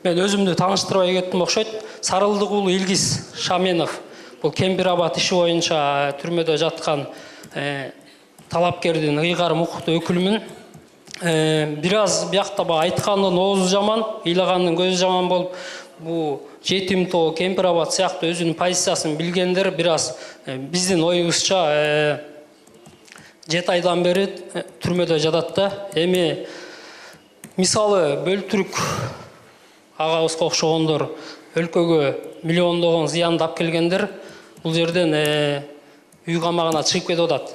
Мен өзімді таныштырбай кеттім окшойт. Сарылдык уулу Илгиз Шаменов. Бұл Кемпир-Абад иши боюнча түрмөдө жаткан талапкердин ыйгарым укуктуу өкүлүмүн. Бир аз биякта айткандын оозу жаман, ыйлагандын көзү жаман болуп, бул жетим тоо, Кемпир-Абад сыяктуу өзүнүн позициясын билгендер бир аз биздин оюбузча 7 айдан бери түрмөдө жатат да. Эми мисалы Бөлтүрүк агабызга окшогондор өлкөгө миллиондогон зыянды алып келгендер бул жерден үй камагына чыгып кетип атат.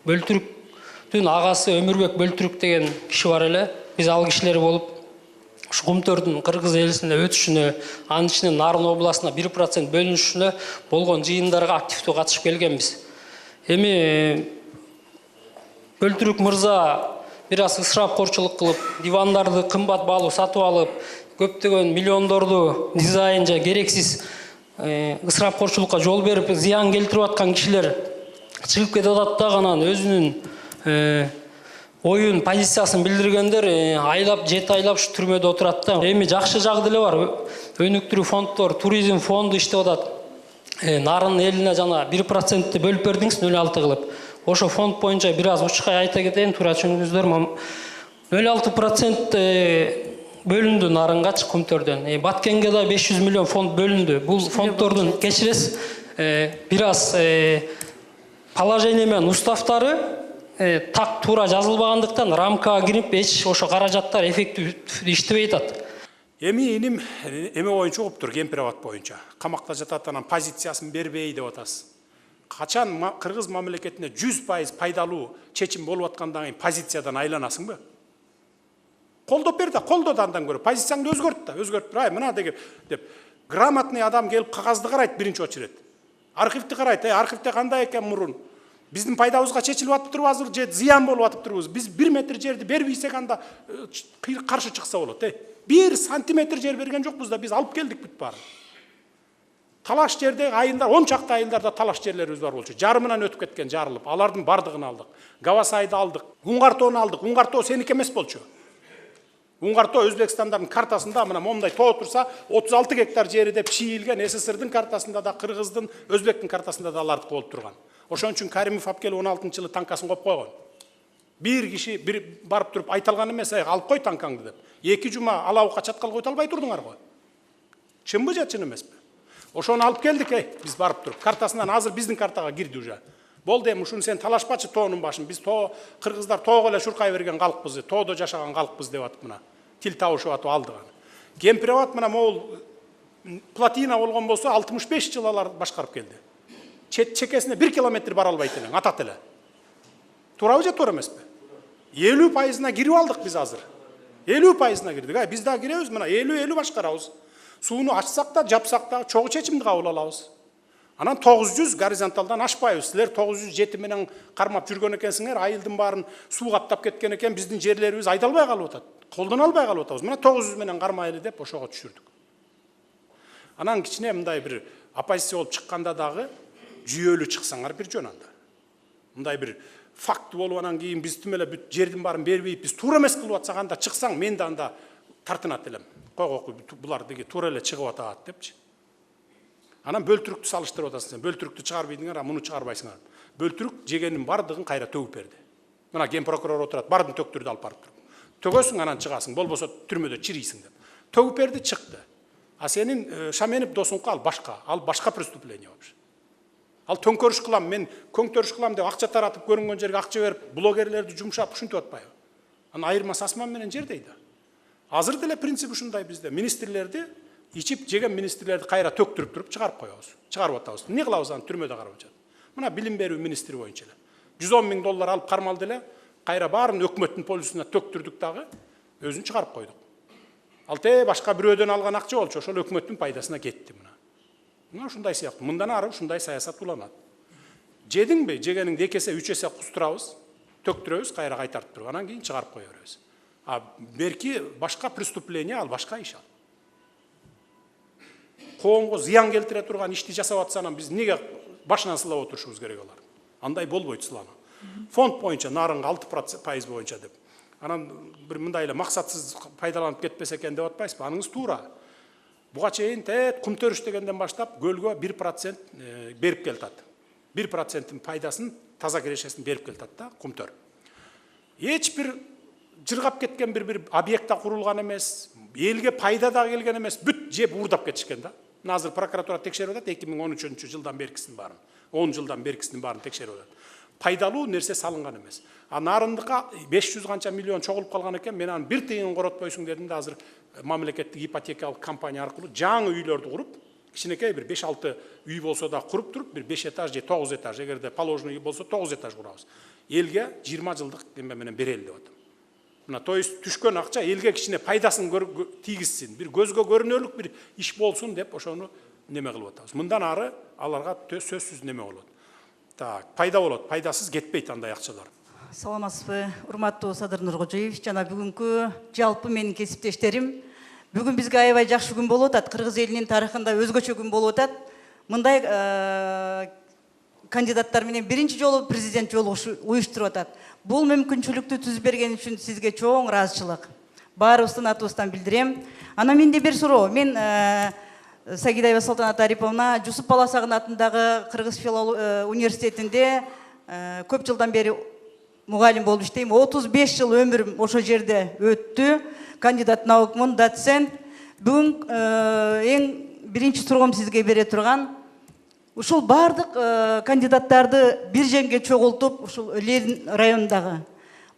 Бөлтүрүктүн агасы Өмүрбек Бөлтүрүк деген киши бар эле. Биз ал кишилер болуп, ушу Кумтөрдүн кыргыз элисине өтүшүнө, анын ичинен Нарын областына 1% бөлүнүшүнө болгон жыйындарга активдүү катышып келгенбиз. Эми Бөлтүрүк мырза бир аз ысырапкорчулук кылып, дивандарды кымбат баалуу сатып алып, көптөгөн миллиондорду дизайн же керексиз ысырапкорчулукка жол берип, зыян келтирип аткан кишилер чыгып кетип атат да, анан өзүнүн оюн, позициясын билдиргендер айлап, 7 айлап ушу түрмөдө отурат да. Эми жакшы жагы деле бар. Өнүктүрүү фонддор, туризм фонду иштеп атат. Нарын элине жана 1% бөлүп бердиңиз 0,6 кылып. Ошо фонд боюнча бир аз учкай айта кетейин, туура түшүндүңүздөр. 0,6% бөлүндү Нарынгачы Кумтөрдөн. Баткенге да 500 миллион фонд бөлүндү. Бул фонддордун кечиресиз бир аз положение менен уставтары так туура жазылбагандыктан рамкага кирип, эч ошо каражаттар эффективдүү иштебей атат. Эми иним эме боюнча угуптур, Кемпир-Абад боюнча. Камакта жатат, анан позициясын бербей деп атасыз. Качан кыргыз мамлекетине 100% пайдалуу чечим болуп аткандан кийин позициядан айланасыңбы? Колдоп бер да, колдо да андан көрө. Позицияңды өзгөрт да, өзгөртүп тур. Мына деп грамотный адам келип кагазды карайт биринчи очередь. Архивди карайт, архивде кандай экен мурун? Биздин пайдабызга чечилип атыптырбы азыр же зыян болуп атыптырбы? Біз 1 метр жерди бербейсек анда каршы чыкса болот. 1 сантиметр жер берген жокпуз да, биз алып келдик бүт баарын. Талаш жерде айылдар, 10 чакта айылдарда талаш жерлерибиз бар болчу. Жарымынан өтүп кеткен, жарылып. Алардын бардыгын алдык. Гавасайды алдык. Уңгартоону алдык. Уңгартоо сеники эмес болчу. Уңгартоо Өзбекстандын картасында мына момундай тоо турса 36 гектар жери деп чийилген, СССРдин картасында да, Кыргыздын, Өзбектин картасында да алардык болуп турган. Ошон үчүн Каримов алып келип 16-жылы танкасын коюп койгон. Бир киши барып туруп айта алган эмес, алып кой танкаңды деп. 2 жума алабыкка чаткал който албай турдуңар го. Чынбы же чын эмеспи? Ошону алып келдик, биз барып туруп. Картасынан азыр биздин картага кирди уже. Болду, эми ушуну сен талашпачы тоонун башын. Биз кыргыздар тоого эле шуркай берген калкпыз, тоодо жашаган калкпыз деп атып мына. Тил табышып атып алдык аны. Кемпир-Абад мына могул плотина болгон болсо 65 жыл алар башкарып келди. Чекесине 1 километр бара албайт элең, атат эле. Туурабы же туура эмеспи? 50%-на кирип алдык биз азыр. 50%-на кирдик. Биз да киребиз, мына 50 башкарабыз. Сууну ачсак да, жапсак да чогуу чечимди кабыл алабыз. Анан 900 горизонталдан ашпайбыз. Силер 907 менен кармап жүргөн экенсиңер, айылдын баарын суу каптап кеткен экен, биздин жерлерибиз айдалбай калып атат. Колдоно албай калып атабыз. Мына 900 менен кармайлы деп ошого түшүрдүк. Анан кичине мындай бир оппозиция болуп чыкканда дагы жүйөлүү чыксаңар бир жөн анда. Мындай бир факт болуп анан кийин биз тим эле бүт жердин баарын бербейт, биз туура эмес кылып атсак анда чыксаң, мен да анда тартынат элем. Койгоку булар деги туура эле чыгып атат депчи. Анан Бөлтүрүктү салыштырып атасың сен. Бөлтүрүктү чыгарбайдыңар, муну чыгарбайсыңар. Бөлтүрүк жегенин бардыгын кайра төгүп берди. Мына ген прокурор отурат, бардын төктүрдү алып барып туруп. Төгөсүң, анан чыгасың, болбосо түрмөдө чирийсиң деп. Төгүп берди, чыкты. А сенин Шаменов досуңку ал башка преступление вообще. Ал төңкөрүш кылам, мен көңтөрүш кылам деп акча таратып, көрүнгөн жерге акча берип, блогерлерди жумшап ушинтип атпайбы? Анын айырмасы асман менен жер дейди. Азыр деле принцип ушундай бизде. Министрлерди ичип жеген министрлерди кайра төктүрүп туруп чыгарып коебуз. Чыгарып атабыз. Эмне кылабыз аны түрмөдө карап жатат. Мына билим берүү министри боюнча эле. 110 000 доллар алып кармалды эле, кайра баарын өкмөттүн полисине төктүрдүк дагы, өзүн чыгарып койдук. Ал башка бирөөдөн алган акча болчу, ошол өкмөттүн пайдасына кетти мына. Мына ушундай сыяктуу. Мындан ары ушундай саясат уланат. Жедиңби, жегениңди 2 эсе, 3 эсе кустурабыз, төктүрөбүз, кайра кайтартып туруп, анан кийин чыгарып кое беребиз. А берки башка преступление, ал башка иш ал. Коомго зыян келтире турган ишти жасап атса, анан биз неге башынан сылап отурушубуз керек алар? Андай болбойт сылануу. Фонд боюнча Нарынга 6% боюнча деп. Анан бир мындай эле максатсыз пайдаланып кетпесе экен деп атпайсызбы? Аныңыз туура. Буга чейин кум төрүш дегенден баштап көлгө 1% берип келатат. 1%-тин пайдасын, таза кирешесин берип келатат да кум төр. Эч бир жыргап кеткен бир объектта курулган эмес, элге пайда да келген эмес, бүт жеп уурдап кетишкен да. Азыр прокуратура текшерип атат 2013 жылдан беркисин баарын, 10 жылдан беркисин баарын текшерип атат. Пайдалуу нерсе салынган эмес. А нарындыкка 500 канча миллион чогулуп калган экен, мен анын бир тыйын коротпойсуң дедим да, азыр мамлекеттик ипотекалык компания аркылуу жаңы үйлөрдү куруп, кичинекей бир 5-6 үй болсо да куруп туруп, бир 5 этаж же 9 этаж, эгерде положенный үй болсо 9 этаж курабыз. Элге 20 жылдык эме менен берели деп атам. Мына то есть түшкөн акча элге кичине пайдасын тийгизсин, бир көзгө көрүнөрлүк бир иш болсун деп ошону неме кылып атабыз. Мындан ары аларга сөзсүз неме болот. Так, пайда болот, пайдасыз кетпейт андай акчалар. Саламатсызбы, урматтуу Садыр Нуркожоев, жана бүгүнкү жалпы менин кесиптештерим. Бүгүн бизге аябай жакшы күн болуп атат. Кыргыз элинин тарыхында өзгөчө күн болуп атат. Мындай кандидаттар менен биринчи жолу президент жолугушу уюштуруп атат. Бул мүмкүнчүлүктү түзүп берген үчүн сизге чоң ыраазычылык. Баарыбыздын атыбыздан билдирем. Анан менде бир суроо. Мен Сагидаева Салтанат Ариповна Жусуп Баласагын атындагы Кыргыз университетинде көп жылдан бери мугалим болуп иштейм. 35 жыл өмүрүм ошо жерде өттү. Кандидат наукмун, доцент. Бүгүн эң биринчи суроом сизге бере турган, ушул бардык кандидаттарды бир жерге чогултуп, ушул Ленин районундагы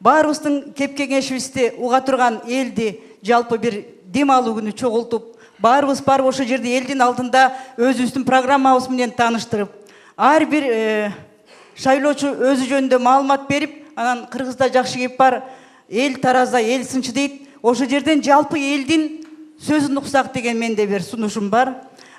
баарыбыздын кеп кеңешибизди уга турган элди жалпы бир дем алуу күнү чогултуп, баарыбыз барып ошо жерде элдин алдында өзүбүздүн программабыз менен тааныштырып, ар бир шайлоочу өзү жөнүндө маалымат берип, анан Кыргызда жакшы кеп бар, эл тараза, эл сынчы дейт. Ошо жерден жалпы элдин сөзүн уксак деген менде бир сунушум бар.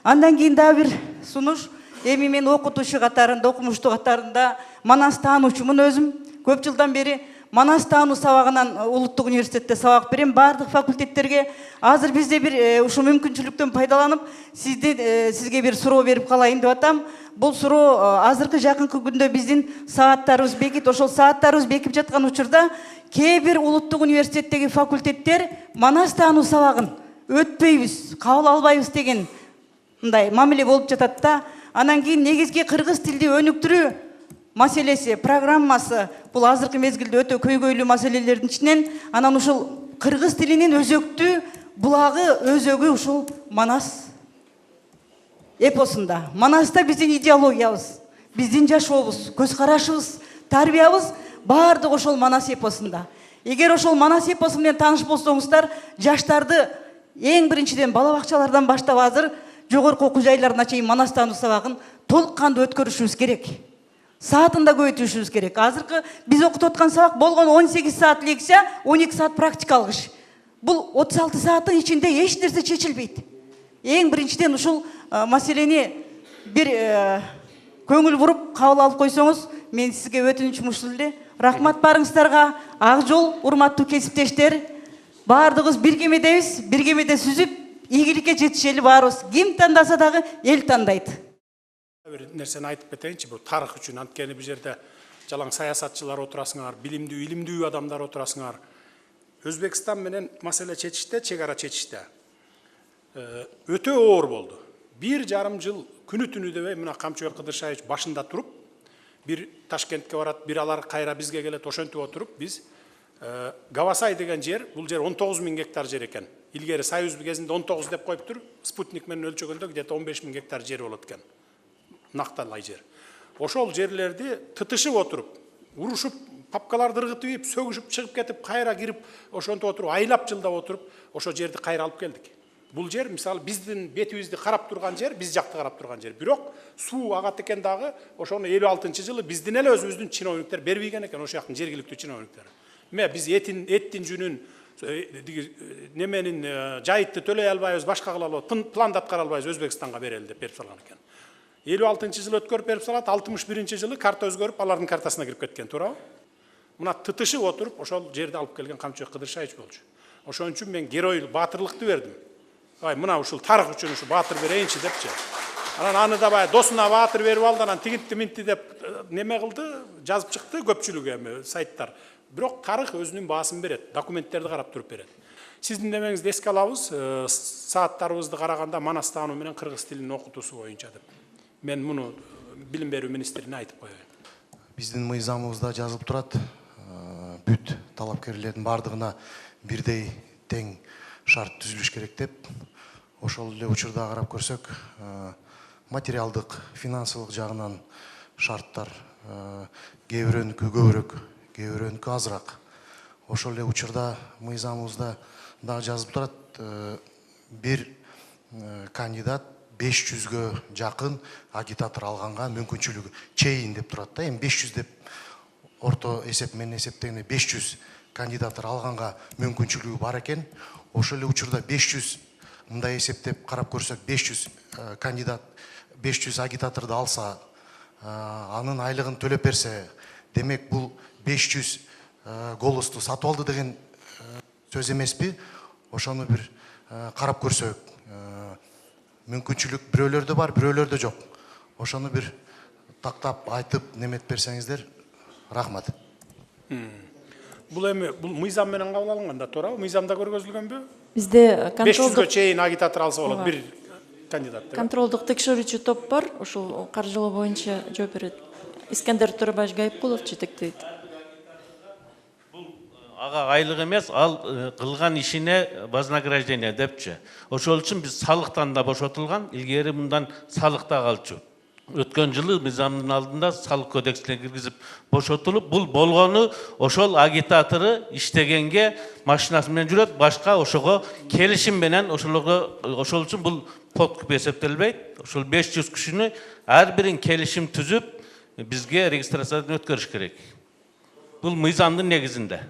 Андан кийин дагы бир сунуш, эми мен окутуучу катарында, окумуштуу катарында Манас таануучумун өзүм. Көп жылдан бери Манас таануу сабагынан улуттук университетте сабак берем, бардык факультеттерге. Азыр бизде бир ушул мүмкүнчүлүктөн пайдаланып, сизге бир суроо берип калайын деп атам. Бул суроо азыркы жакынкы күндө биздин сааттарыбыз бекит, ошол сааттарыбыз бекип жаткан учурда кээ бир улуттук университеттеги факультеттер Манас таануу сабагын өтпөйбүз, кабыл албайбыз деген мындай мамиле болуп жатат да. Анан кийин негизги кыргыз тилди өнүктүрүү маселеси, программасы бул азыркы мезгилде өтө көйгөйлүү маселелердин ичинен. Анан ушул кыргыз тилинин өзөктүү булагы, өзөгү ушул Манас эпосунда. Манаста биздин идеологиябыз, биздин жашообуз, көз карашыбыз, тарбиябыз баардык ошол Манас эпосунда. Эгер ошол Манас эпосу менен тааныш болсоңуздар, жаштарды эң биринчиден бала бакчалардан баштап азыр жогорку окуу жайларына чейин Манас таануу сабагын толук кандуу өткөрүшүбүз керек. Саатында көбөйтүшүбүз керек. Азыркы биз окутуп аткан сабак болгон 18 саат лекция, 12 саат практикалык иш. Бул 36 сааттын ичинде эч нерсе чечилбейт. Эң биринчиден ушул маселени бир көңүл буруп кабыл алып койсоңуз, мен сизге өтүнүчүм ушул эле. Рахмат барыңыздарга. Ак жол, урматтуу кесиптештер. Баардыгыбыз биргемедебиз, биргемеде сүзүп, ийгиликке жетишели баарыбыз. Ким тандаса дагы эл тандайт. Бир нерсени айтып кетейинчи, бул тарых үчүн. Анткени бул жерде жалаң саясатчылар отурасыңар, илимдүү адамдар отурасыңар. Өзбекстан менен маселе чечиште, чек ара чечиште өтө оор болду. 1,5 жыл күнү түнү дебей мына Камчыбек Кыдыршаевич башында туруп, бир Ташкентке барат, бир алар кайра бизге келет, ошентип отуруп биз Гавасай деген жер, бул жер 19.000 гектар жер экен. Илгери Союз кезинде 19 деп коюптур, спутник менен өлчөгөндө где-то 15.000 гектар жер болот экен. Накталай жер. Ошол жерлерди тытышып отуруп, урушуп, папкаларды ыргытып, сөгүшүп чыгып кетип, кайра кирип, ошентип отуруп, айлап жылдап отуруп, ошо жерди кайра алып келдик. Бул жер мисалы биздин бетибизди карап турган жер, биз жакты карап турган жер. Бирок суу агат экен дагы, ошону 56-жылы биздин эле өзүбүздүн чиновниктер бербеген экен, ошол жактын жергиликтүү чиновниктер. Эме биз эттин жүнүн неменин жайытты төлөй албайбыз, башка кыла албайбыз, планды аткара албайбыз, Өзбекстанга берели деп берип салган экен. 56-жылы өткөрүп берип салат, 61-жылы карта өзгөрүп, алардын картасына кирип кеткен, туурабы? Мына тытышып отуруп, ошол жерди алып келген Камчыбек Кыдыршаевич болчу. Ошон үчүн мен геройлук, баатырлыкты бердим. Мына ушул тарых үчүн ушу баатыр берейинчи депчи. Анан аны да баягы досуна баатыр берип алды, анан тигинти минти деп неме кылды, жазып чыкты көпчүлүгү эми сайттар. Бирок тарых өзүнүн баасын берет, документтерди карап туруп берет. Сиздин демеңизди эске алабыз, сааттарыбызды караганда манас таануу менен кыргыз тилинин окутуусу боюнча деп. Мен муну билим берүү министрине айтып коеюн. Биздин мыйзамыбызда жазылып турат, бүт талапкерлердин бардыгына бирдей тең шарт түзүлүш керек деп. Ошол эле учурда карап көрсөк, материалдык, финансылык жагынан шарттар кээ бирөөнүкү көбүрөөк, кээ бирөөнүкү азыраак. Ошол эле учурда мыйзамыбызда дагы жазылып турат, бир кандидат 500-гө жакын агитатор алганга мүмкүнчүлүгү чейин деп турат да. Эми 500 деп орто эсеп менен эсептегенде 500 кандидатор алганга мүмкүнчүлүгү бар экен. Ошол эле учурда 500 мындай эсептеп карап көрсөк, 500 кандидат 500 агитаторду алса, анын айлыгын төлөп берсе, демек бул 500 голосту сатып алды деген сөз эмеспи? Ошону бир карап көрсөк, мүмкүнчүлүк бирөөлөрдө бар, бирөөлөрдө жок. Ошону бир тактап айтып неметип берсеңиздер, рахмат. Бул эми бул мыйзам менен кабыл алынган да, туура? Мыйзамда көргөзүлгөнбү? Бизде 500-гө чейин агитатор алса болот бир кандидат. контролдук текшерүүчү топ бар, ушул каржылоо боюнча жооп берет. Искендер Төрөбаев Гайыпкулов жетектейт. Ага айлык эмес, ал кылган ишине вознаграждение депчи. Ошол үчүн биз салыктан да бошотулган, илгери мындан салыкта калчу. Өткөн жылы мыйзамдын алдында салык кодексине киргизип бошотулуп, бул болгону ошол агитатору иштегенге машинасы менен жүрөт, башка ошого келишим менен ошол үчүн бул подкуп эсептелбейт. Ошол 500 кишини ар бирин келишим түзүп бизге регистрациядан өткөрүш керек. Бул мыйзамдын негизинде.